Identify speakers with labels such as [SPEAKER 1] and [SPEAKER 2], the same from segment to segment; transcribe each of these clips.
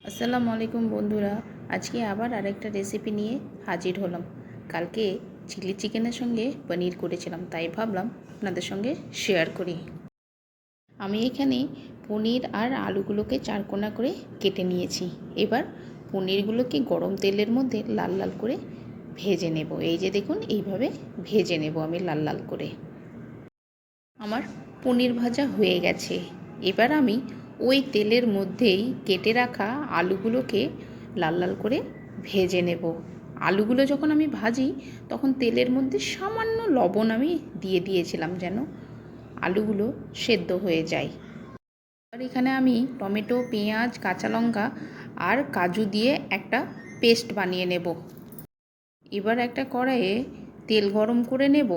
[SPEAKER 1] আসসালামু আলাইকুম বন্ধুরা, আজকে আবার আরেকটা রেসিপি নিয়ে হাজির হলাম। কালকে চিলি চিকেনের সঙ্গে পনির করেছিলাম, তাই ভাবলাম আপনাদের সঙ্গে শেয়ার করি। আমি এখানে পনির আর আলুগুলোকে চারকোনা করে কেটে নিয়েছি। এবার পনিরগুলোকে গরম তেলের মধ্যে লাল লাল করে ভেজে নেব। এই যে দেখুন, এইভাবে ভেজে নেব আমি লাল লাল করে। আমার পনির ভাজা হয়ে গেছে। এবার আমি ওই তেলের মধ্যেই কেটে রাখা আলুগুলোকে লাল লাল করে ভেজে নেব। আলুগুলো যখন আমি ভাজি তখন তেলের মধ্যে সামান্য লবণ আমি দিয়ে দিয়েছিলাম, যেন আলুগুলো সেদ্ধ হয়ে যায়। আর এখানে আমি টমেটো, পেঁয়াজ, কাঁচা লঙ্কা আর কাজু দিয়ে একটা পেস্ট বানিয়ে নেব। এবার একটা কড়াইয়ে তেল গরম করে নেব।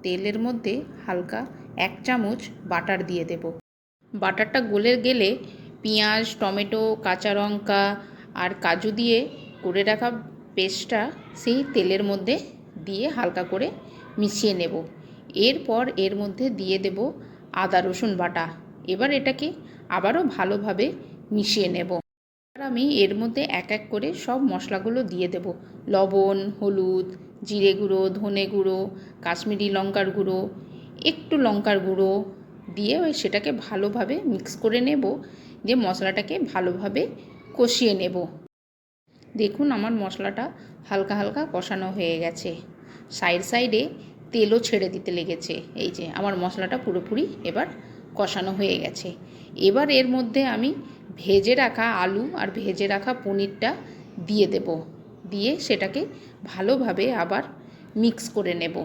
[SPEAKER 1] তেলের মধ্যে হালকা 1 চামচ বাটার দিয়ে দেব। বাটারটা গলে গেলে পেঁয়াজ, টমেটো, কাঁচা লঙ্কা আর কাজু দিয়ে করে রাখা পেস্টটা সেই তেলের মধ্যে দিয়ে হালকা করে মিশিয়ে নেব। এরপর এর মধ্যে দিয়ে দেব আদা রসুন বাটা। এবার এটাকে আবারও ভালোভাবে মিশিয়ে নেব। আর আমি এর মধ্যে এক এক করে সব মশলাগুলো দিয়ে দেব। লবণ, হলুদ, জিরে গুঁড়ো, ধনে গুঁড়ো, কাশ্মীরি লঙ্কার গুঁড়ো, একটু লঙ্কার গুঁড়ো দিয়ে সেটাকে ভালোভাবে মিক্স করে নেব, দিয়ে মশলাটাকে ভালোভাবে কষিয়ে নেব। দেখুন, আমার মশলাটা হালকা হালকা কষানো হয়ে গেছে। সাইডে তেলও ছেড়ে দিতে লেগেছে। এই যে আমার মশলাটা পুরোপুরি এবার কষানো হয়ে গেছে। এবার এর মধ্যে আমি ভেজে রাখা আলু আর ভেজে রাখা পনিরটা দিয়ে দেব। দিয়ে সেটাকে ভালোভাবে আবার মিক্স করে নেব।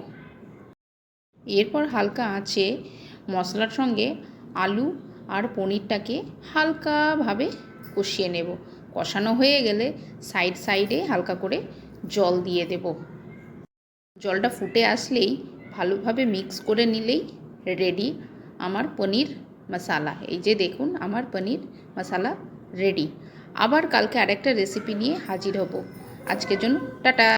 [SPEAKER 1] এরপর হালকা আঁচে মশলার সঙ্গে আলু আর পনিরটাকে হালকাভাবে কষিয়ে নেব। কষানো হয়ে গেলে সাইডে হালকা করে জল দিয়ে দেব। জলটা ফুটে আসলেই ভালোভাবে মিক্স করে নিলেই রেডি আমার পনির মশালা। এই যে দেখুন, আমার পনির মশালা রেডি। আবার কালকে আরেকটা রেসিপি নিয়ে হাজির হব। আজকের জন্য টাটা।